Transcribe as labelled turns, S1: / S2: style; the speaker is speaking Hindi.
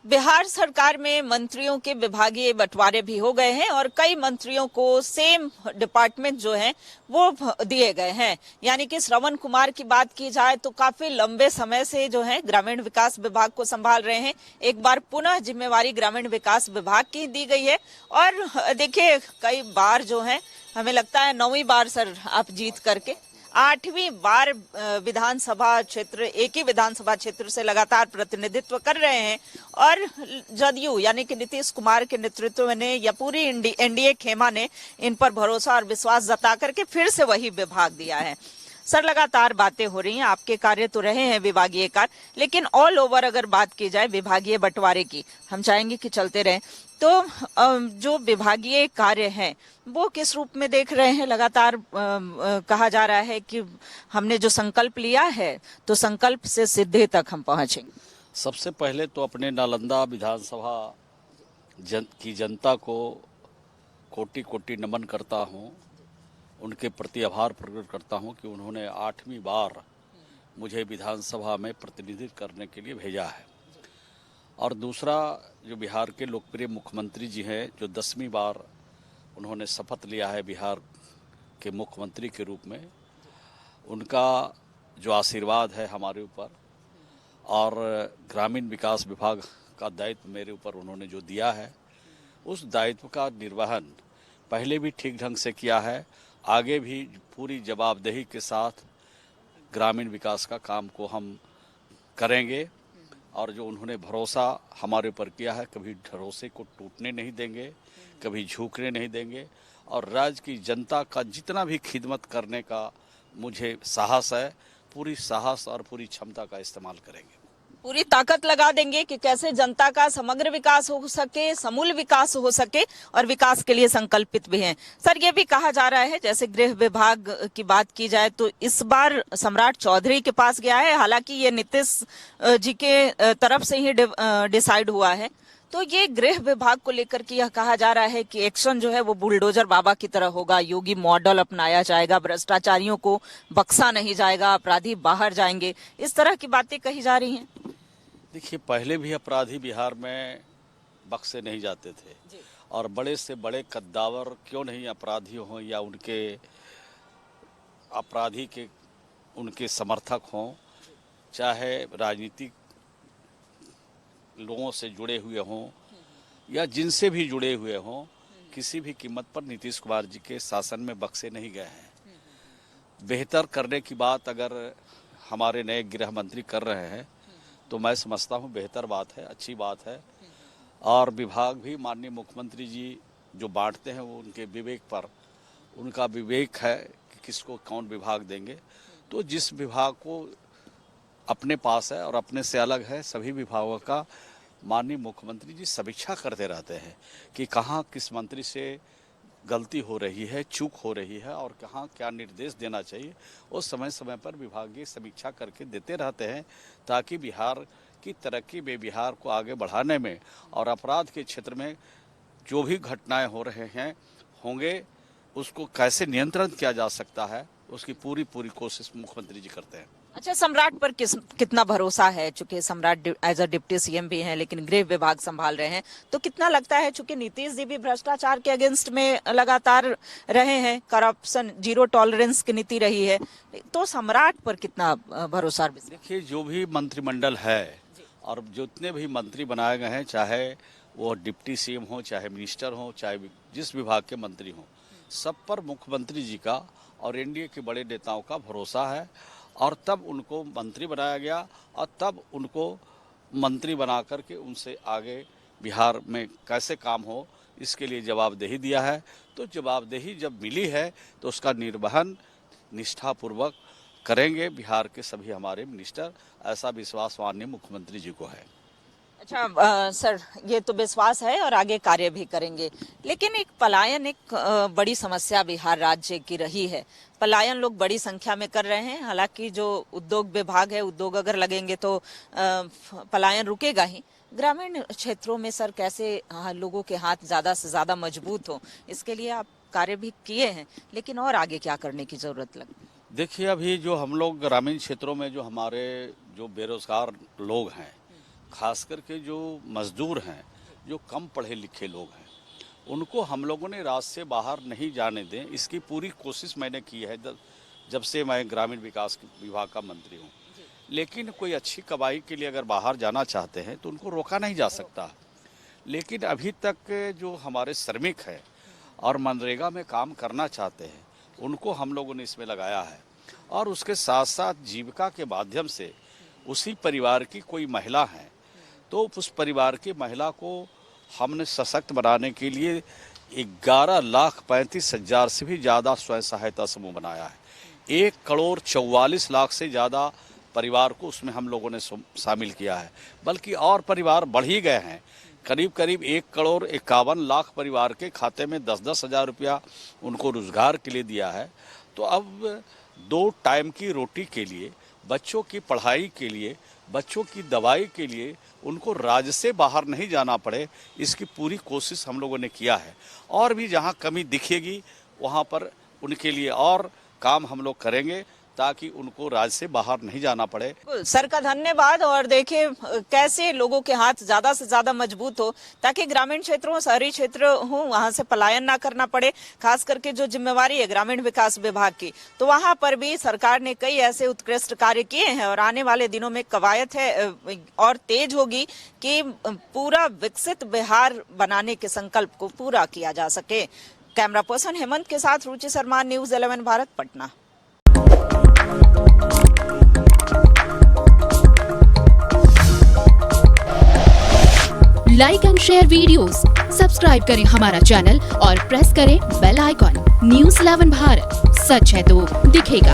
S1: बिहार सरकार में मंत्रियों के विभागीय बंटवारे भी हो गए हैं और कई मंत्रियों को सेम डिपार्टमेंट जो है वो दिए गए हैं। यानी कि श्रवण कुमार की बात की जाए तो काफी लंबे समय से जो है ग्रामीण विकास विभाग को संभाल रहे हैं। एक बार पुनः जिम्मेवारी ग्रामीण विकास विभाग की दी गई है और देखिए कई बार जो है हमें लगता है 9वीं बार सर आप जीत करके 8वीं बार विधानसभा क्षेत्र एक ही विधानसभा क्षेत्र से लगातार प्रतिनिधित्व कर रहे हैं और जदयू यानी कि नीतीश कुमार के नेतृत्व में या पूरी एनडीए खेमा ने इन पर भरोसा और विश्वास जता करके फिर से वही विभाग दिया है। सर लगातार बातें हो रही हैं, आपके कार्य तो रहे हैं विभागीय कार्य, लेकिन ऑल ओवर अगर बात की जाए विभागीय बंटवारे की, हम चाहेंगे कि चलते रहें तो जो विभागीय कार्य हैं वो किस रूप में देख रहे हैं? लगातार कहा जा रहा है कि हमने जो संकल्प लिया है तो संकल्प से सिद्धि तक हम पहुंचेंगे।
S2: सबसे पहले तो अपने नालंदा विधानसभा की जनता को कोटि कोटि नमन करता हूं, उनके प्रति आभार प्रकट करता हूं कि उन्होंने 8वीं बार मुझे विधानसभा में प्रतिनिधित्व करने के लिए भेजा है। और दूसरा, जो बिहार के लोकप्रिय मुख्यमंत्री जी हैं, जो 10वीं बार उन्होंने शपथ लिया है बिहार के मुख्यमंत्री के रूप में, उनका जो आशीर्वाद है हमारे ऊपर और ग्रामीण विकास विभाग का दायित्व मेरे ऊपर उन्होंने जो दिया है, उस दायित्व का निर्वहन पहले भी ठीक ढंग से किया है, आगे भी पूरी जवाबदेही के साथ ग्रामीण विकास का काम को हम करेंगे। और जो उन्होंने भरोसा हमारे ऊपर किया है, कभी भरोसे को टूटने नहीं देंगे, कभी झुकने नहीं देंगे और राज्य की जनता का जितना भी खिदमत करने का मुझे साहस है, पूरी साहस और पूरी क्षमता का इस्तेमाल करेंगे।
S1: पूरी ताकत लगा देंगे कि कैसे जनता का समग्र विकास हो सके, समूल विकास हो सके और विकास के लिए संकल्पित भी हैं। सर ये भी कहा जा रहा है, जैसे गृह विभाग की बात की जाए तो इस बार सम्राट चौधरी के पास गया है, हालांकि ये नीतीश जी के तरफ से ही डिसाइड हुआ है। तो ये गृह विभाग को लेकर के यह कहा जा रहा है कि एक्शन जो है वो बुलडोजर बाबा की तरह होगा, योगी मॉडल अपनाया जाएगा, भ्रष्टाचारियों को बख्शा नहीं जाएगा, अपराधी बाहर जाएंगे, इस तरह की बातें कही जा रही हैं।
S2: देखिए, पहले भी अपराधी बिहार में बख्शे नहीं जाते थे और बड़े से बड़े कद्दावर क्यों नहीं अपराधी हों या उनके अपराधी के उनके समर्थक हों, चाहे राजनीतिक लोगों से जुड़े हुए हों या जिनसे भी जुड़े हुए हों, किसी भी कीमत पर नीतीश कुमार जी के शासन में बख्शे नहीं गए हैं। बेहतर करने की बात अगर हमारे नए गृह मंत्री कर रहे हैं तो मैं समझता हूं बेहतर बात है, अच्छी बात है। और विभाग भी माननीय मुख्यमंत्री जी जो बांटते हैं वो उनके विवेक पर, उनका विवेक है कि किसको कौन विभाग देंगे। तो जिस विभाग को अपने पास है और अपने से अलग है, सभी विभागों का माननीय मुख्यमंत्री जी समीक्षा करते रहते हैं कि कहाँ किस मंत्री से गलती हो रही है, चूक हो रही है और कहाँ क्या निर्देश देना चाहिए। वो समय समय पर विभागीय समीक्षा करके देते रहते हैं ताकि बिहार की तरक्की में, बिहार को आगे बढ़ाने में और अपराध के क्षेत्र में जो भी घटनाएं हो रहे हैं होंगे उसको कैसे नियंत्रण किया जा सकता है, उसकी पूरी कोशिश मुख्यमंत्री जी करते हैं।
S1: अच्छा, सम्राट पर कितना भरोसा है? चूंकि सम्राट एज अ डिप्टी सीएम भी हैं लेकिन गृह विभाग संभाल रहे हैं, तो कितना लगता है, चूंकि नीतीश जी भी भ्रष्टाचार के अगेंस्ट में लगातार रहे हैं, करप्शन जीरो टॉलरेंस की नीति रही है, तो सम्राट पर कितना भरोसा?
S2: देखिए, जो भी मंत्रिमंडल है और जितने भी मंत्री बनाए गए हैं, चाहे वो डिप्टी सीएम हो, चाहे मिनिस्टर हो, चाहे जिस विभाग के मंत्री हो, सब पर मुख्यमंत्री जी का और एनडीए के बड़े नेताओं का भरोसा है और तब उनको मंत्री बनाया गया और तब उनको मंत्री बना करके उनसे आगे बिहार में कैसे काम हो इसके लिए जवाबदेही दिया है। तो जवाबदेही जब मिली है तो उसका निर्वहन निष्ठापूर्वक करेंगे बिहार के सभी हमारे मिनिस्टर, ऐसा विश्वास माननीय मुख्यमंत्री जी को है।
S1: अच्छा सर, ये तो विश्वास है और आगे कार्य भी करेंगे, लेकिन एक पलायन एक बड़ी समस्या बिहार राज्य की रही है। पलायन लोग बड़ी संख्या में कर रहे हैं, हालांकि जो उद्योग विभाग है, उद्योग अगर लगेंगे तो पलायन रुकेगा ही। ग्रामीण क्षेत्रों में सर कैसे लोगों के हाथ ज्यादा से ज्यादा मजबूत हो, इसके लिए आप कार्य भी किए हैं, लेकिन और आगे क्या करने की जरूरत लगती है?
S2: देखिए, अभी जो हम लोग ग्रामीण क्षेत्रों में जो हमारे जो बेरोजगार लोग हैं खास करके जो मजदूर हैं, जो कम पढ़े लिखे लोग हैं, उनको हम लोगों ने राज्य से बाहर नहीं जाने दें, इसकी पूरी कोशिश मैंने की है जब से मैं ग्रामीण विकास विभाग का मंत्री हूँ। लेकिन कोई अच्छी कमाई के लिए अगर बाहर जाना चाहते हैं तो उनको रोका नहीं जा सकता। लेकिन अभी तक जो हमारे श्रमिक हैं और मनरेगा में काम करना चाहते हैं, उनको हम लोगों ने इसमें लगाया है। और उसके साथ साथ जीविका के माध्यम से उसी परिवार की कोई महिला है तो उस परिवार की महिला को हमने सशक्त बनाने के लिए 11,35,000 से भी ज़्यादा स्वयं सहायता समूह बनाया है। 1,44,00,000 से ज़्यादा परिवार को उसमें हम लोगों ने शामिल किया है, बल्कि और परिवार बढ़ ही गए हैं। करीब करीब 1,51,00,000 परिवार के खाते में 10-10 हज़ार रुपया उनको रोजगार के लिए दिया है। तो अब 2 टाइम की रोटी के लिए, बच्चों की पढ़ाई के लिए, बच्चों की दवाई के लिए उनको राज्य से बाहर नहीं जाना पड़े, इसकी पूरी कोशिश हम लोगों ने किया है। और भी जहां कमी दिखेगी वहां पर उनके लिए और काम हम लोग करेंगे ताकि उनको राज्य से बाहर नहीं जाना पड़े।
S1: सर का धन्यवाद। और देखिए कैसे लोगों के हाथ ज्यादा से ज्यादा मजबूत हो ताकि ग्रामीण क्षेत्रों, शहरी क्षेत्र हो, वहां से पलायन ना करना पड़े। खास करके जो जिम्मेवारी है ग्रामीण विकास विभाग की, तो वहां पर भी सरकार ने कई ऐसे उत्कृष्ट कार्य किए हैं और आने वाले दिनों में कवायद है और तेज होगी कि पूरा विकसित बिहार बनाने के संकल्प को पूरा किया जा सके। कैमरा पर्सन हेमंत के साथ Ruchi Sharma, news 11 Bharat, Patna.
S3: Like and share videos, subscribe करें हमारा चैनल और प्रेस करें बेल आइकॉन। न्यूज़ 11 भारत, सच है तो दिखेगा।